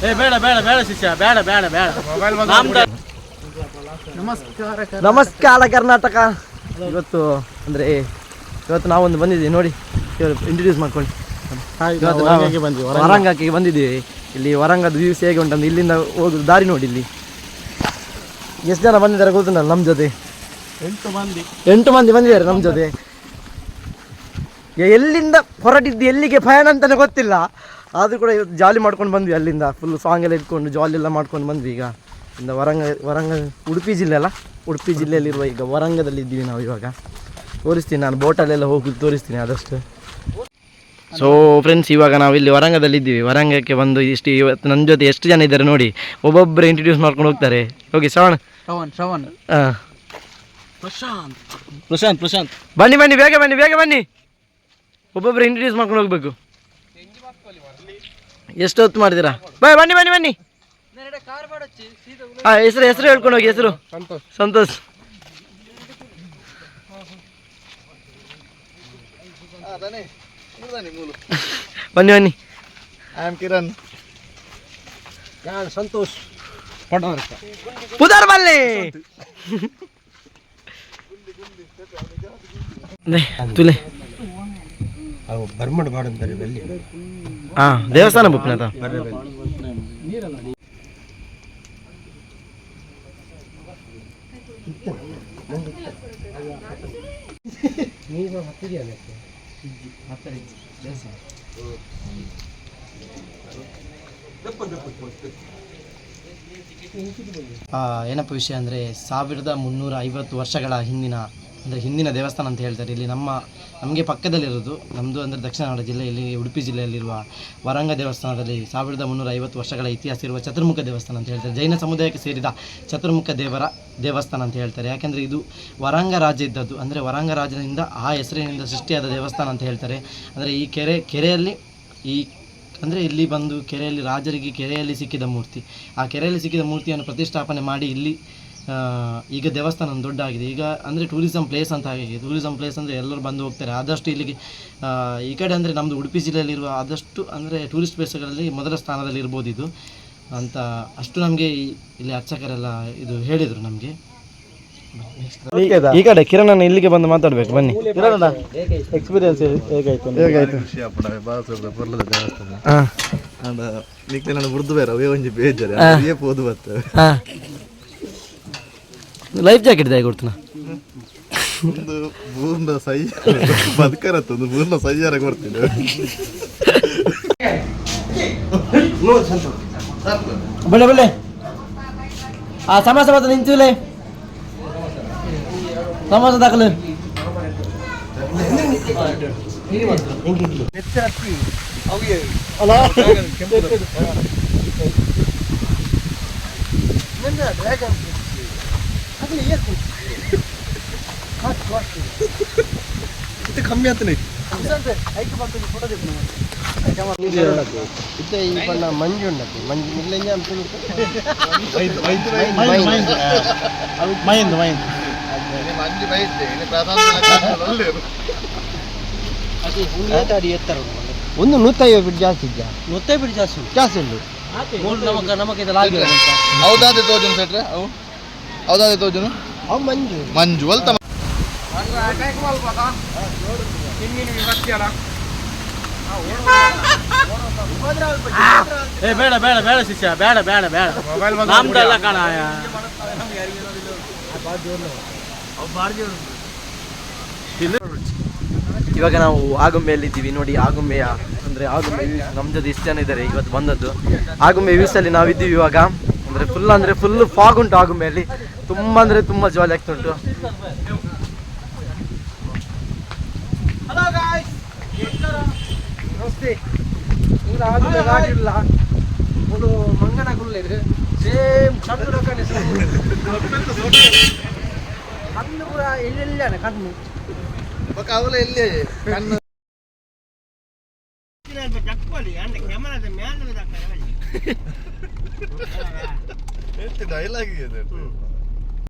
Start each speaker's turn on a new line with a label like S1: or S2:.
S1: ಬೇಡ ಬೇಡ ಬೇಡ ಶಿಷ್ಯ, ಬೇಡ ಬೇಡ ಬೇಡ.
S2: ನಮಸ್ಕಾರ ಕರ್ನಾಟಕ. ಇವತ್ತು ನಾವೊಂದು ಬಂದಿದ್ದೀವಿ ನೋಡಿ, ಇಂಟ್ರೊಡ್ಯೂಸ್ ಮಾಡ್ಕೊಳ್ಳಿ. ವರಂಗಕ್ಕೆ ಬಂದಿದ್ದೀವಿ. ಇಲ್ಲಿ ವರಂಗದ ವ್ಯೂಸ್ ಹೇಗೆ ಉಂಟಂದ್ರೆ ಇಲ್ಲಿಂದ ಹೋಗುದು ದಾರಿ ನೋಡಿ. ಇಲ್ಲಿ ಎಷ್ಟು ಜನ ಬಂದಿದ್ದಾರೆ ಗೊತ್ತುಂಟಲ್ಲ ನಮ್ಮ ಜೊತೆ? 8 ಮಂದಿ ಬಂದಿದ್ದಾರೆ ನಮ್ಮ ಜೊತೆ. ಎಲ್ಲಿಂದ ಹೊರಟಿದ್ದು ಎಲ್ಲಿಗೆ ಪಯಣ ಅಂತಲೇ ಗೊತ್ತಿಲ್ಲ, ಆದರೂ ಕೂಡ ಇವತ್ತು ಜಾಲಿ ಮಾಡ್ಕೊಂಡು ಬಂದ್ವಿ. ಅಲ್ಲಿಂದ ಫುಲ್ ಸಾಂಗ್ ಎಲ್ಲ ಇಟ್ಕೊಂಡು ಜಾಲಿ ಎಲ್ಲ ಮಾಡ್ಕೊಂಡು ಬಂದ್ವಿ. ಈಗ ಇಂದ ವರಂಗ ಉಡುಪಿ ಜಿಲ್ಲೆ ಅಲ್ಲ, ಉಡುಪಿ ಜಿಲ್ಲೆಯಲ್ಲಿರುವ ಈಗ ವರಂಗದಲ್ಲಿ ಇದ್ದೀವಿ ನಾವು. ಇವಾಗ ತೋರಿಸ್ತೀನಿ, ನಾನು ಬೋಟಲ್ಲೆಲ್ಲ ಹೋಗಿ ತೋರಿಸ್ತೀನಿ ಆದಷ್ಟು. ಸೊ ಫ್ರೆಂಡ್ಸ್, ಇವಾಗ ನಾವು ಇಲ್ಲಿ ವರಂಗದಲ್ಲಿ ಇದ್ದೀವಿ. ವರಂಗಕ್ಕೆ ಬಂದು ಇವತ್ತು ನನ್ನ ಜೊತೆ ಎಷ್ಟು ಜನ ಇದ್ದಾರೆ ನೋಡಿ, ಒಬ್ಬೊಬ್ಬರು ಇಂಟ್ರೊಡ್ಯೂಸ್ ಮಾಡ್ಕೊಂಡು ಹೋಗ್ತಾರೆ. ಹೋಗಿ ಶ್ರವಣ್. ಹಾಂ, ಪ್ರಶಾಂತ್ ಬನ್ನಿ ಬನ್ನಿ, ಬೇಗ ಬನ್ನಿ ಬೇಗ ಬನ್ನಿ. ಒಬ್ಬೊಬ್ಬರು ಇಂಟ್ರೊಡ್ಯೂಸ್ ಮಾಡ್ಕೊಂಡು ಹೋಗ್ಬೇಕು. ಎಷ್ಟು ಹೊತ್ತು ಮಾಡಿದ್ದೀರಾ? ಬನ್ನಿ ಬನ್ನಿ ಬನ್ನಿ. ಹಾಂ, ಹೆಸರು ಹೇಳ್ಕೊಂಡು ಹೋಗಿ. ಹೆಸರು ಸಂತೋಷ್. ಬನ್ನಿ ಬನ್ನಿ.
S3: I am Kiran.
S1: ಸಂತೋಷ್
S2: ಪುದಾರ್ ಬಲ್ಲಿ. ತುಲೆ
S3: ಬರ್ಮಡ್ ಮಾಡಂತಾರೆ ಬೆಲ್ಲಿ.
S2: ಹಾಂ, ದೇವಸ್ಥಾನ ಬುಕ್ನತ. ಏನಪ್ಪ ವಿಷಯ ಅಂದರೆ 1350 ವರ್ಷಗಳ ಹಿಂದಿನ ದೇವಸ್ಥಾನ ಅಂತ ಹೇಳ್ತಾರೆ. ಇಲ್ಲಿ ನಮಗೆ ಪಕ್ಕದಲ್ಲಿರೋದು, ನಮ್ಮದು ಅಂದರೆ ದಕ್ಷಿಣ ಕನ್ನಡ ಜಿಲ್ಲೆಯಲ್ಲಿ ಉಡುಪಿ ಜಿಲ್ಲೆಯಲ್ಲಿರುವ ವರಂಗ ದೇವಸ್ಥಾನದಲ್ಲಿ 1350 ವರ್ಷಗಳ ಇತಿಹಾಸ ಇರುವ ಚತುರ್ಮುಖ ದೇವಸ್ಥಾನ ಅಂತ ಹೇಳ್ತಾರೆ. ಜೈನ ಸಮುದಾಯಕ್ಕೆ ಸೇರಿದ ಚತುರ್ಮುಖ ದೇವರ ದೇವಸ್ಥಾನ ಅಂತ ಹೇಳ್ತಾರೆ. ಯಾಕೆಂದರೆ ಇದು ವರಂಗ ರಾಜ್ಯ ಇದ್ದದ್ದು, ಅಂದರೆ ವರಂಗ ರಾಜ್ಯದಿಂದ ಆ ಹೆಸರಿನಿಂದ ಸೃಷ್ಟಿಯಾದ ದೇವಸ್ಥಾನ ಅಂತ ಹೇಳ್ತಾರೆ. ಅಂದರೆ ಈ ಕೆರೆಯಲ್ಲಿ ಇಲ್ಲಿ ಬಂದು ರಾಜರಿಗೆ ಕೆರೆಯಲ್ಲಿ ಸಿಕ್ಕಿದ ಮೂರ್ತಿ, ಆ ಕೆರೆಯಲ್ಲಿ ಸಿಕ್ಕಿದ ಮೂರ್ತಿಯನ್ನು ಪ್ರತಿಷ್ಠಾಪನೆ ಮಾಡಿ ಇಲ್ಲಿ ಈಗ ದೇವಸ್ಥಾನ ದೊಡ್ಡ ಆಗಿದೆ. ಈಗ ಅಂದರೆ ಟೂರಿಸಂ ಪ್ಲೇಸ್ ಅಂತ ಆಗಿದೆ. ಟೂರಿಸಂ ಪ್ಲೇಸ್ ಅಂದರೆ ಎಲ್ಲರೂ ಬಂದು ಹೋಗ್ತಾರೆ. ಆದಷ್ಟು ಇಲ್ಲಿಗೆ ಈ ಕಡೆ ಅಂದರೆ ನಮ್ಮದು ಉಡುಪಿ ಜಿಲ್ಲೆಯಲ್ಲಿರುವ ಆದಷ್ಟು ಅಂದರೆ ಟೂರಿಸ್ಟ್ ಪ್ಲೇಸ್ಗಳಲ್ಲಿ ಮೊದಲ ಸ್ಥಾನದಲ್ಲಿ ಇರ್ಬೋದು ಇದು ಅಂತ ಅಷ್ಟು ನಮಗೆ ಇಲ್ಲಿ ಅರ್ಚಕರೆಲ್ಲ ಇದು ಹೇಳಿದರು ನಮಗೆ. ಈ ಕಡೆ ಕಿರಣ್ ಇಲ್ಲಿಗೆ ಬಂದು ಮಾತಾಡಬೇಕು. ಬನ್ನಿ ಕಿರಣ್, ಎಕ್ಸ್ಪೀರಿಯನ್ಸ್ ಹೇಗಾಯ್ತು? ಲೈಫ್ ಜಾಕೆಟ್ ದಾಗಿ ಕೊಡ್ತಾನ
S3: ಮೂರ್ನ ಸೈ ಬದುಕರತ್ತ ಒಂದು ಮೂರ್ನ ಸೈಯಾರ ಕೊಡ್ತೀನಿ.
S2: ಬಲ್ಲೆ ಬಲ್ಲೆ ಆ ಸಮಾಸ ಮಾತ್ರ ನಿಂತಿಲ್ಲ, ಸಮಾಸ ದಾಖಲೆ
S3: ಕಮ್ಮಿ ಆಗ್ತಾನೆ.
S2: ಮಂಜು ಉಂಡತಿ, ಮಂಜು ಇಲ್ಲಂಜ ಅಂತ ಒಂದು 150 ಫೀಟ್ ಜಾಸ್ತಿ ಇದ್ದ, 150 ಫೀಟ್ ಜಾಸ್ತಿ ಉಂಟು.
S3: ಹೌದಾದ ತೋಜನು ಸೆಟ್ರೆ ಅವು ಹೌದಾದ ತೋಜನು
S2: ಅವು
S3: ಮಂಜು ಅಲ್ತ
S1: ಬೇಡ ಬೇಡ ಬೇಡ ಶಿಷ್ಯ, ಬೇಡ ಬೇಡ ಬೇಡ. ನಮ್ದೆಲ್ಲ ಕಾಣ.
S2: ಇವಾಗ ನಾವು ಆಗುಂಬೆಯಲ್ಲಿದ್ದೀವಿ ನೋಡಿ. ಆಗುಂಬೆಯ ಅಂದರೆ ಆಗುಂಬೆ ನಮ್ಮ ಜೊತೆ ಇಷ್ಟು ಜನ ಇದ್ದಾರೆ ಇವತ್ತು ಬಂದದ್ದು. ಆಗುಂಬೆ ವ್ಯೂಸಲ್ಲಿ ನಾವಿದ್ದೀವಿ ಇವಾಗ. ಅಂದರೆ ಫುಲ್ ಫಾಗ್ ಉಂಟು ಆಗುಂಬೆಯಲ್ಲಿ. ತುಂಬ ಅಂದರೆ ತುಂಬ ಜಾಲಿ ಆಗ್ತುಂಟು. ಆಗಿಲ್ಲ ಒಂದು ಮಂಗನ ಗುಳ್ಳೆ ಸೇಮ್ ಕಣ್ಣು ಕಣ್ಣು ಪೂರ ಎಲ್ಲೆಲ್ಲಾನೆ ಕಣ್ಣು
S3: ಅವಲ ಎಲ್ಲಿ ಕಣ್ಣು ಡೈಲಾಗ್ ಇದೆ.